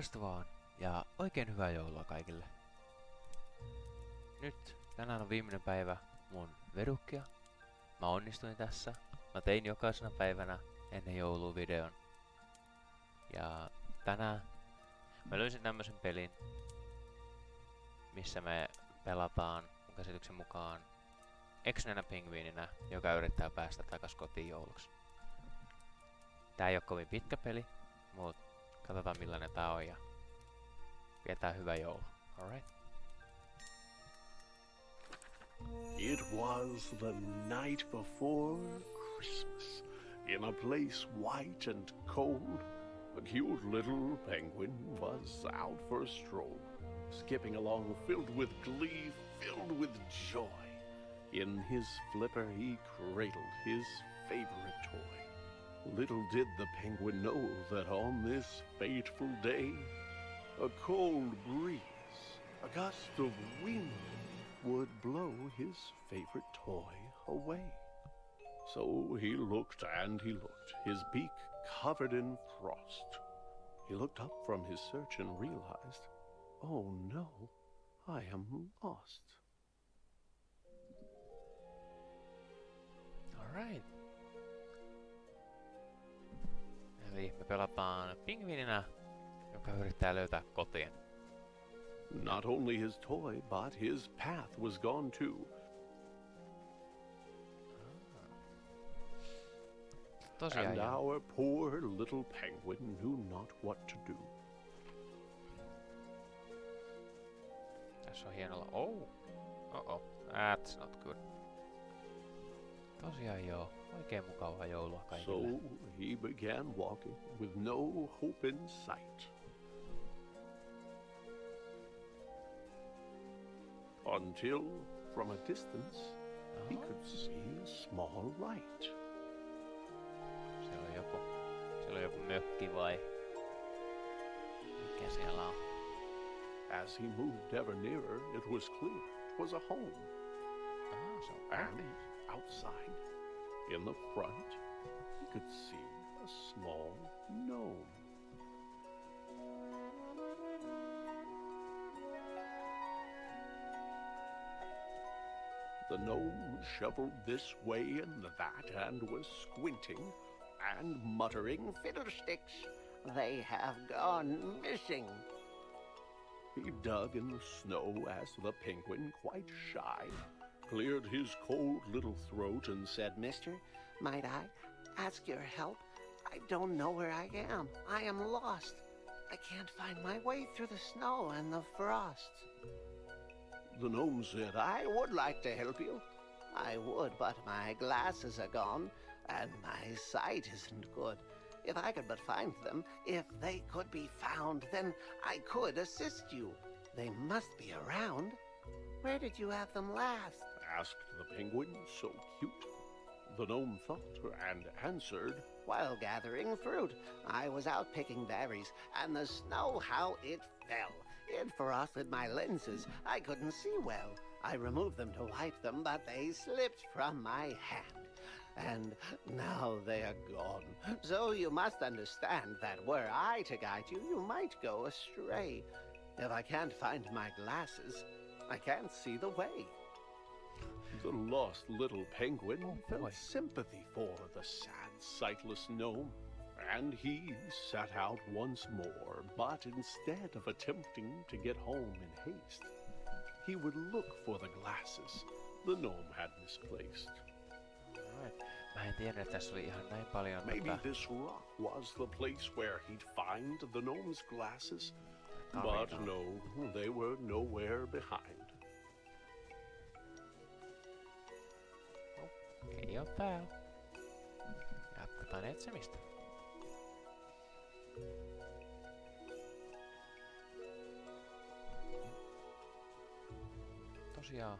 Morjesta vaan, ja oikein hyvää joulua kaikille. Nyt, tänään on viimeinen päivä mun VEDUCia. Mä onnistuin tässä. Mä tein jokaisena päivänä ennen joulua videon. Ja tänään mä löysin tämmösen pelin, missä me pelataan mun käsityksen mukaan eksyneenä pingviininä, joka yrittää päästä takas kotiin jouluksi. Tää ei oo kovin pitkä peli, mut katsotaan millainen tää on ja pidetään hyvä joulu. Alright? It was the night before Christmas. In a place white and cold, a cute little penguin was out for a stroll, skipping along filled with glee, filled with joy. In his flipper he cradled his favorite toy. Little did the penguin know that on this fateful day, a cold breeze, a gust of wind, would blow his favorite toy away. So he looked and he looked, his beak covered in frost. He looked up from his search and realized, oh no, I am lost. Alright. Eli me pelataan pingviininä, joka yrittää löytää kotiin. Not only his toy, but his path was gone too. Tosiaan And joo. our poor little penguin knew not what to do. Tässä on hienolla. Oh! Oh, that's not good. Tosiaan joo. Oikein mukavaa joulua kaikille. So he began walking with no hope in sight. Until, from a distance, he could see a small light. Siellä on joku mökki vai? Mikä siellä on? As he moved ever nearer, it was clear it was a home. Se on And outside, in the front, he could see a small gnome. The gnome shuffled this way and that and was squinting and muttering, Fiddlesticks, they have gone missing. He dug in the snow as the penguin, quite shy, cleared his cold little throat and said, Mister, might I ask your help? I don't know where I am. I am lost. I can't find my way through the snow and the frost. The gnome said, I would like to help you. I would, but my glasses are gone, and my sight isn't good. If I could but find them, if they could be found, then I could assist you. They must be around. Where did you have them last? asked the penguin, so cute. The gnome thought and answered, While gathering fruit, I was out picking berries, and the snow, how it fell. It frosted my lenses. I couldn't see well. I removed them to wipe them, but they slipped from my hand. And now they are gone. So you must understand that were I to guide you, you might go astray. If I can't find my glasses, I can't see the way. The lost little penguin boy. felt sympathy for the sad, sightless gnome, and he set out once more, but instead of attempting to get home in haste, he would look for the glasses the gnome had misplaced. Alright. Mä en tiennyt, että tässä oli ihan näin paljon Maybe this rock was the place where he'd find the gnome's glasses, but no, they were nowhere behind. Ei oo täällä. Jatketaan etsimistä. Tosiaan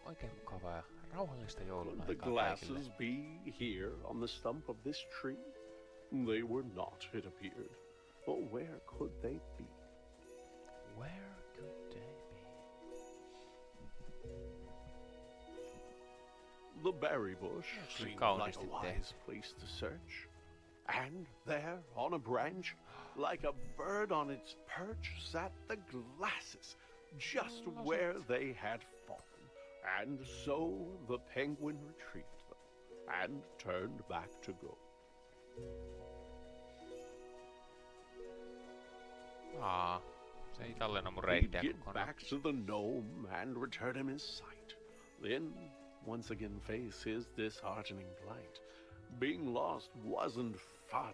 oikein mukavaa ja rauhallista joulun Could the aikaa glasses kaikille. be here on the stump of this tree? They were not, it appeared. But where could they be? Where could they be? The berry bush Actually, seemed count like a is it wise place to search. And there, on a branch, like a bird on its perch sat the glasses, just where they had fallen. And so the penguin retrieved them and turned back to go. Se ei tallenna mun He'd reittiä get kokonaan. back to the gnome and return him his sight. Then once again face his disheartening plight. Being lost wasn't fun,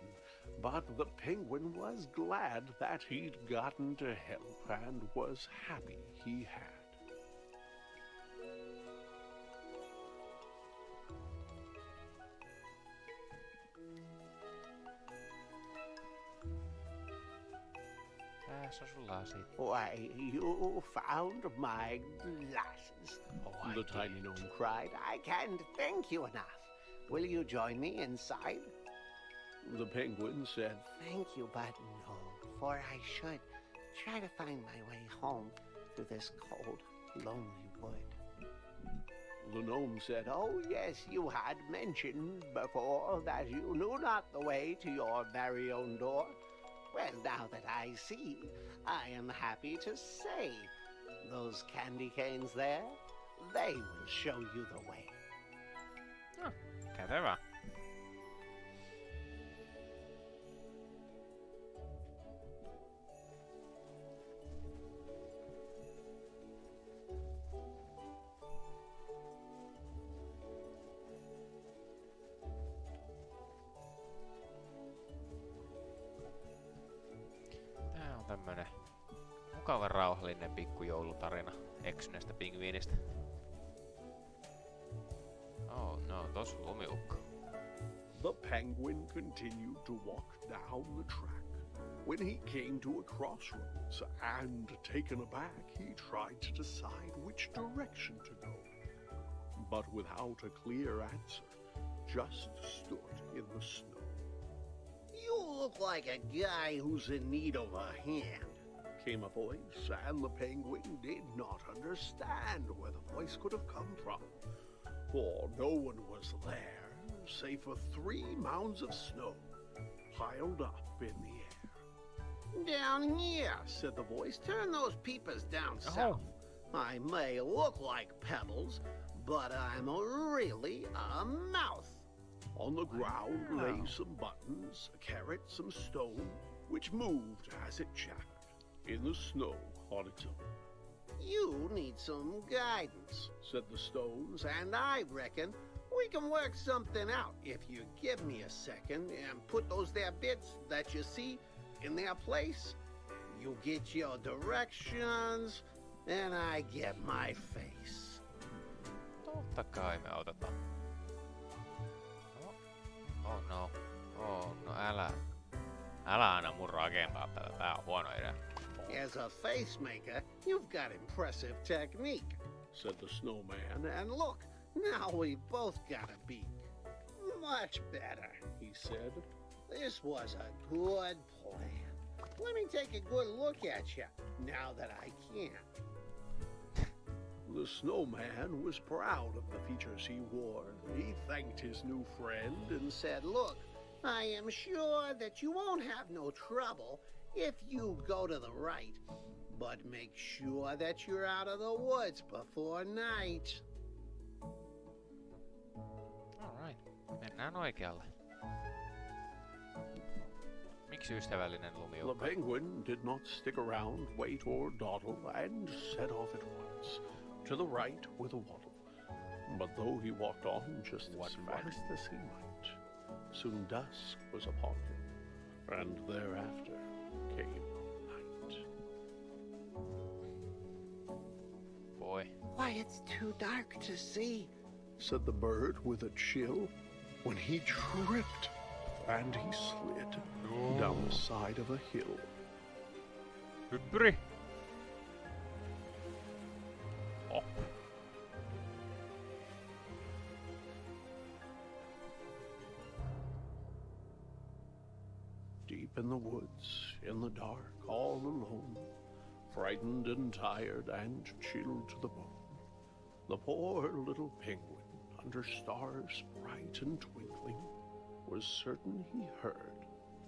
but the penguin was glad that he'd gotten to help and was happy he had. Tässä on sun lasit. Why, you found my glasses. Oh, The tiny gnome Cried, I can't thank you enough. Will you join me inside? The penguin said, Thank you, but no, for I should try to find my way home through this cold, lonely wood. The gnome said, Oh, yes, you had mentioned before that you knew not the way to your very own door. Well, now that I see, I am happy to say those candy canes there, they will show you the way. Kätevä. Tää on tämmönen mukava rauhallinen pikkujoulutarina eksyneestä pingviinistä. Oh no, tos on lumiukko. The penguin continued to walk down the track. When he came to a crossroads, and taken aback, he tried to decide which direction to go. But without a clear answer, just stood in the snow. You look like a guy who's in need of a hand. Came a voice, and the penguin did not understand where the voice could have come from. For no one was there, save for 3 mounds of snow, piled up in the air. Down here, said the voice. Turn those peepers down south. I may look like pebbles, but I'm really a mouth. On the ground lay some buttons, a carrot, some stone, which moved as it chattered in the snow on its own. You need some guidance, said the stones, and I reckon we can work something out if you give me a second and put those there bits that you see in their place. You get your directions, and I get my face. Totta kai me autetaan. Oh no. Oh no, älä anna mun rakentaa tätä. Tää on huono idea. As a face maker, you've got impressive technique, Said the snowman, and look, now we both got a beak. Much better, he said. This was a good plan. Let me take a good look at you, now that I can. The snowman was proud of the features he wore. He thanked his new friend and Said, look, I am sure that you won't have no trouble if you go to the right, but make sure that you're out of the woods before night. Alright, mennään oikealle. Miksi ystävällinen the lumiukko? penguin did not stick around, wait, or dawdle, and set off at once, to the right with a waddle. But though he walked on just as fast as he might, soon dusk was upon him, and thereafter came night. Boy. Why, it's too dark to see. Said the bird with a chill, when he tripped, and he slid down the side of a hill. Hyppyri! Oh. Deep in the woods, in the dark, all alone, frightened and tired and chilled to the bone, the poor little penguin, under stars bright and twinkling, was certain he heard,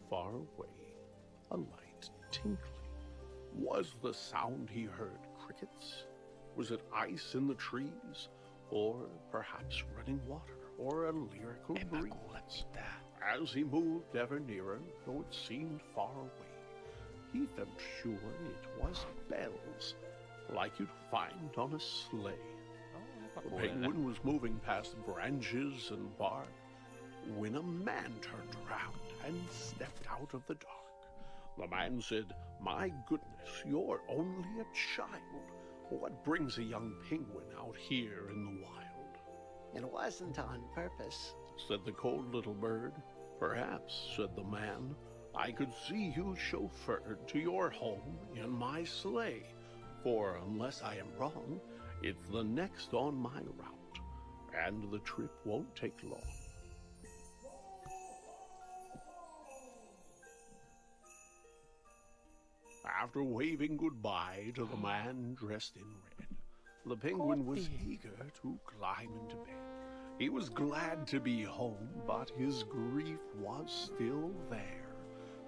far away, a light tinkling. Was the sound he heard crickets? Was it ice in the trees? Or perhaps running water? Or a lyrical En mä kuule breeze? mitään. As he moved ever nearer, though it seemed far away, he felt sure it was bells, like you'd find on a sleigh. No, The penguin was moving past branches and bark when a man turned around and stepped out of the dark. The man said, "My goodness, you're only a child. What brings a young penguin out here in the wild?" It wasn't on purpose. Said the cold little bird. "Perhaps," said the man, "I could see you chauffeured to your home in my sleigh. For unless I am wrong, it's the next on my route, and the trip won't take long." After waving goodbye to the man dressed in red, the penguin was eager to climb into bed. He was glad to be home, but his grief was still there,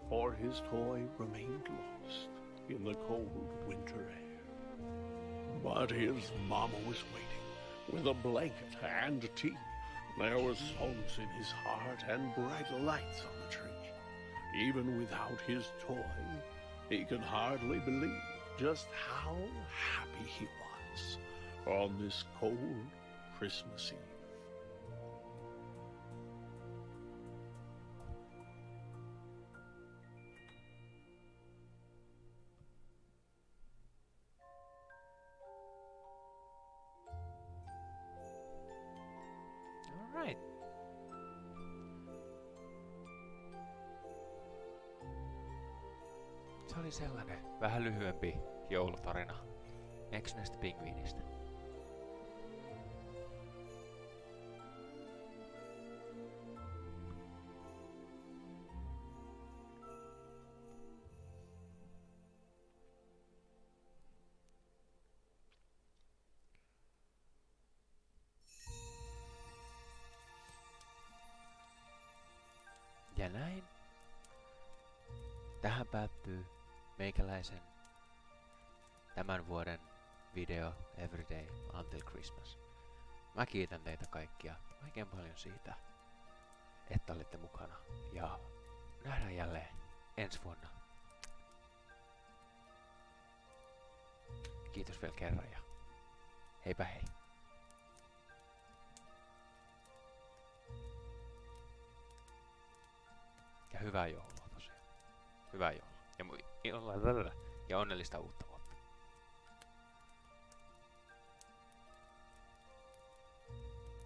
for his toy remained lost in the cold winter air. But his mama was waiting with a blanket and tea. There were songs in his heart and bright lights on the tree. Even without his toy, he could hardly believe just how happy he was on this cold Christmas Eve. All right. Se oli sellainen vähän lyhyempi joulutarina eksyneestä pingviinistä. Ja näin. Tähän päättyy meikäläisen tämän vuoden video Everyday Until Christmas. Mä kiitän teitä kaikkia oikein paljon siitä, että olitte mukana. Ja nähdään jälleen ensi vuonna. Kiitos vielä kerran ja heipä hei. Ja hyvää joulua tosiaan. Hyvää joulua. Ja onnellista uutta vuotta.